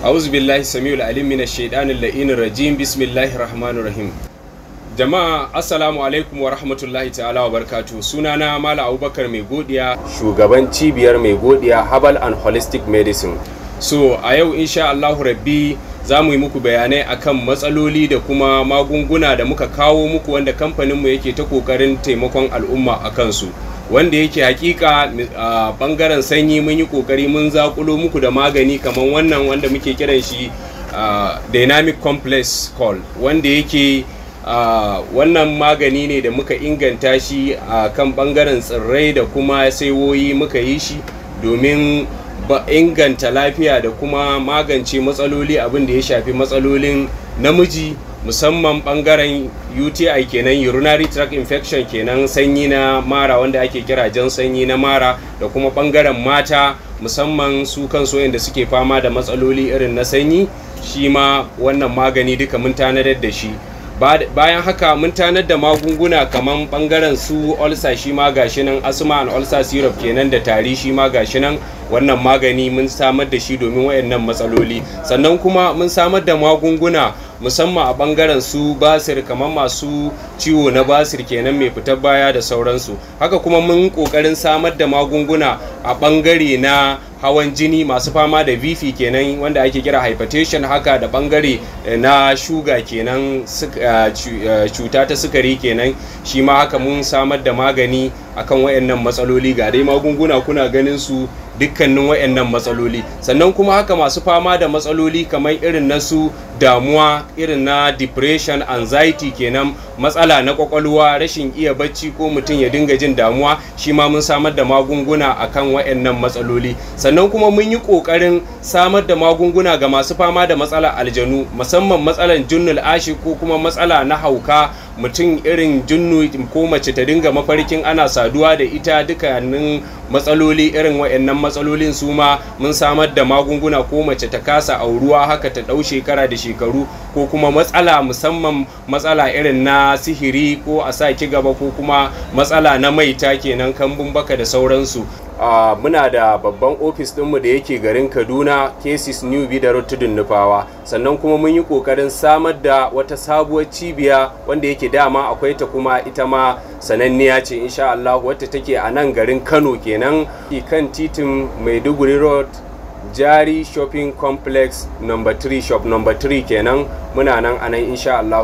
A'udhu billahi samiul alim minash shaitanir la'inir rajim. Bismillahir rahmanir rahim. Jama'a assalamu alaikum wa rahmatullahi ta'ala wa barakatuh. Sunana Malam Abubakar Mai Godiya, shugaban cibiyar Mai Godiya Herbal and Holistic Medicine. So a yau insha Allahu Rabbi za mu yi muku bayanai akan matsaloli da kuma magunguna da muka kawo muku wanda kamfaninmu yake ta kokarin taimakon al'umma a kansu, wanda yake hakika a bangaren sanyi mun yi kokari mun zakulo muku da magani kamar wannan wanda muke kiran shi dynamic complex call, wanda yake wannan magani ne da muka inganta shi a kan bangaren tsirrai da kuma saiwoyi muka yi shi domin inganta lafiya da kuma magance matsaloli abin da ya shafi matsalolin namiji, musamman bangaren UTI kenan, urinary tract infection kenan, sanyi na mara wanda ake kira jan sanyi na mara, da kuma bangaren mata musamman su kansu inda suke fama da matsaloli irin na sanyi, shi ma wannan magani duka mun tanadar da shi. Bayan haka mun tanar da magunguna kaman bangaren su ulcer, shi ma gashi nan, asma and ulcer syrup kenan da tari, shi ma gashi nan. Wannan magani mun samar da shi domin wayannan matsaloli. Sannan kuma mun samar da magunguna musamman a bangaren su basir, kamar masu ciwo na basir kenan mai fitar baya da sauransu. Haka kuma mun kokarin samar da magunguna a bangare na hawan jini, masu fama da VP kenan wanda ake kira hypertension, haka da bangare na shuga kenan, cuta ta sukari kenan, shi ma haka mun samar da magani akan wayannan matsaloli. Ga dai magunguna kuna ganin su dukkanin wayannan matsaloli. Sannan kuma haka masu fama da matsaloli kamar irin na su damuwa, irin na depression, anxiety kenan, matsala na kwakwalwa, rashin iya bacci ko mutum ya dinga jin damuwa, shi ma mun samar da magunguna akan wayannan matsaloli. Sannan kuma mun yi kokarin samar da magunguna ga masu fama da matsalar aljanu, musamman matsalar junnul ashi ko kuma matsala na hauka, mutum irin junnu ko mace ta dinga mafarkin ana saduwa da ita, dukkanin matsaloli irin wayannan matsalolin su ma mun samar da magunguna, ko mace ta kasa auruwa haka ta dau shekara da shekaru, ko kuma matsala musamman matsala irin na sihiri ko a sa ki gaba, ko kuma matsala na maita kenan, kambun baka da sauransu. Muna da babban ofis ɗinmu da yake garin Kaduna, Cases New Bida Tudun Nufawa. Sannan kuma mun yi ƙoƙarin samar da wata sabuwar cibiya wanda yake dama akwai ta, kuma ita ma sananniya ce insha Allah, wacce take a nan garin Kano kenan, kan titin Maiduguri Road, Jari Shopping Complex number 3, shop number 3 kenan. Muna nan anan insha Allah.